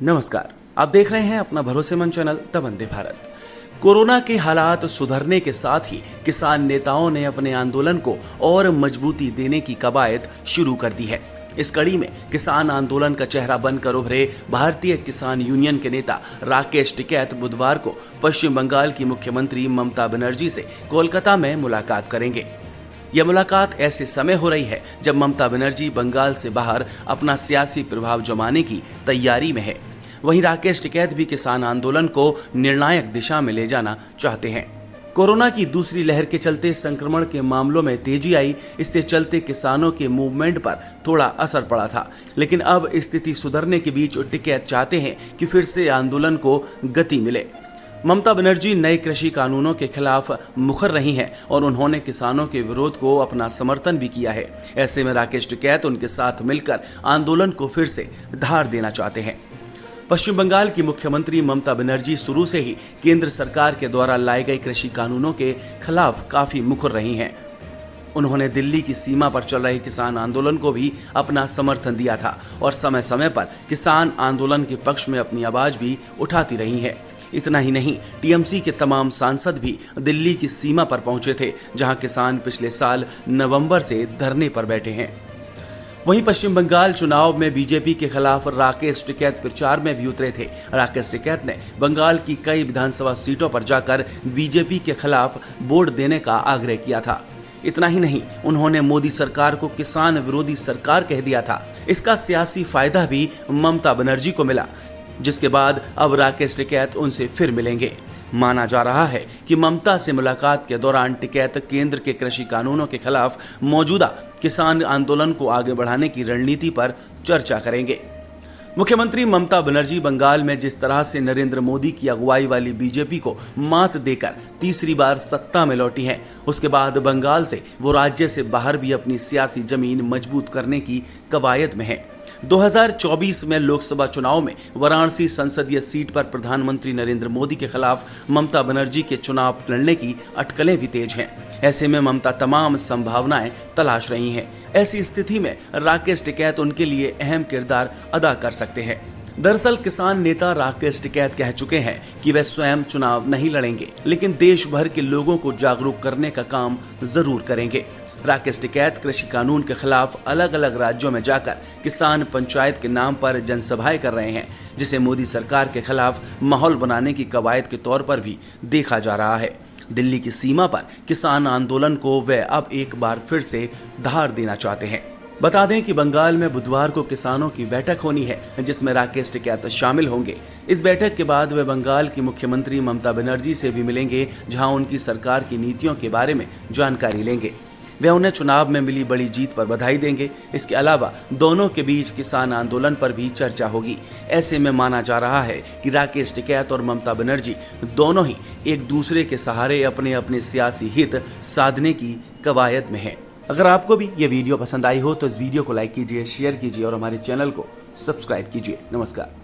नमस्कार, आप देख रहे हैं अपना भरोसेमंद channel the Vande Bharat. Corona के हालात सुधरने के साथ ही किसान नेताओं ने अपने आंदोलन को और मजबूती देने की कवायद शुरू कर दी है। इस कड़ी में किसान आंदोलन का चेहरा बनकर उभरे भारतीय किसान यूनियन के नेता राकेश टिकैत बुधवार को पश्चिम बंगाल की मुख्यमंत्री ममता बनर्जी से कोलकाता में मुलाकात करेंगे। यह मुलाकात ऐसे समय हो रही है जब ममता बनर्जी बंगाल से बाहर अपना सियासी प्रभाव जमाने की तैयारी में है। वहीं राकेश टिकैत भी किसान आंदोलन को निर्णायक दिशा में ले जाना चाहते हैं। कोरोना की दूसरी लहर के चलते संक्रमण के मामलों में तेजी आई, इससे चलते किसानों के मूवमेंट पर थोड़ा असर पड़ा था। लेकिन अब स्थिति सुधरने के बीच टिकैत चाहते हैं कि फिर से आंदोलन को गति मिले। ममता बनर्जी नए कृषि कानूनों के खिलाफ मुखर रही हैं और उन्होंने किसानों के विरोध को अपना समर्थन भी किया है। ऐसे में राकेश टिकैत उनके साथ मिलकर आंदोलन को फिर से धार देना चाहते हैं। पश्चिम बंगाल की मुख्यमंत्री ममता बनर्जी शुरू से ही केंद्र सरकार के द्वारा लाए गए कृषि कानूनों के खिलाफ काफी मुखर रही हैं। उन्होंने दिल्ली की सीमा पर चल रहे किसान आंदोलन को भी अपना समर्थन दिया था और समय समय पर किसान आंदोलन के पक्ष में अपनी आवाज भी उठाती रही है। इतना ही नहीं, टीएमसी के तमाम सांसद भी दिल्ली की सीमा पर पहुंचे थे, जहां किसान पिछले साल नवंबर से धरने पर बैठे हैं। वहीं पश्चिम बंगाल चुनाव में बीजेपी के खिलाफ राकेश टिकैत प्रचार में भी उतरे थे। राकेश टिकैत ने बंगाल की कई विधानसभा सीटों पर जाकर बीजेपी के खिलाफ वोट देने का आग्रह किया था। इतना ही नहीं, उन्होंने मोदी सरकार को किसान विरोधी सरकार कह दिया था। इसका सियासी फायदा भी ममता बनर्जी को मिला, जिसके बाद अब राकेश टिकैत उनसे फिर मिलेंगे। माना जा रहा है कि ममता से मुलाकात के दौरान टिकैत केंद्र के कृषि कानूनों के खिलाफ मौजूदा किसान आंदोलन को आगे बढ़ाने की रणनीति पर चर्चा करेंगे। मुख्यमंत्री ममता बनर्जी बंगाल में जिस तरह से नरेंद्र मोदी की अगुवाई वाली बीजेपी को मात देकर तीसरी बार सत्ता में लौटी हैं, उसके बाद बंगाल से वो राज्य से बाहर भी अपनी सियासी जमीन मजबूत करने की कवायद में है। 2024 में लोकसभा चुनाव में वाराणसी संसदीय सीट पर प्रधानमंत्री नरेंद्र मोदी के खिलाफ ममता बनर्जी के चुनाव लड़ने की अटकलें भी तेज हैं। ऐसे में ममता तमाम संभावनाएं तलाश रही हैं। ऐसी स्थिति में राकेश टिकैत उनके लिए अहम किरदार अदा कर सकते हैं। दरअसल किसान नेता राकेश टिकैत कह चुके हैं कि वे स्वयं चुनाव नहीं लड़ेंगे, लेकिन देश भर के लोगों को जागरूक करने का काम जरूर करेंगे। राकेश टिकैत कृषि कानून के खिलाफ अलग अलग राज्यों में जाकर किसान पंचायत के नाम पर जनसभाएं कर रहे हैं, जिसे मोदी सरकार के खिलाफ माहौल बनाने की कवायद के तौर पर भी देखा जा रहा है। दिल्ली की सीमा पर किसान आंदोलन को वे अब एक बार फिर से धार देना चाहते हैं। बता दें कि बंगाल में बुधवार को किसानों की बैठक होनी है, जिसमें राकेश टिकैत शामिल होंगे। इस बैठक के बाद वे बंगाल की मुख्यमंत्री ममता बनर्जी से भी मिलेंगे, जहां उनकी सरकार की नीतियों के बारे में जानकारी लेंगे। वे उन्हें चुनाव में मिली बड़ी जीत पर बधाई देंगे। इसके अलावा दोनों के बीच किसान आंदोलन पर भी चर्चा होगी। ऐसे में माना जा रहा है कि राकेश टिकैत और ममता बनर्जी दोनों ही एक दूसरे के सहारे अपने अपने सियासी हित साधने की कवायद में हैं। अगर आपको भी ये वीडियो पसंद आई हो तो इस वीडियो को लाइक कीजिए, शेयर कीजिए और हमारे चैनल को सब्सक्राइब कीजिए। नमस्कार।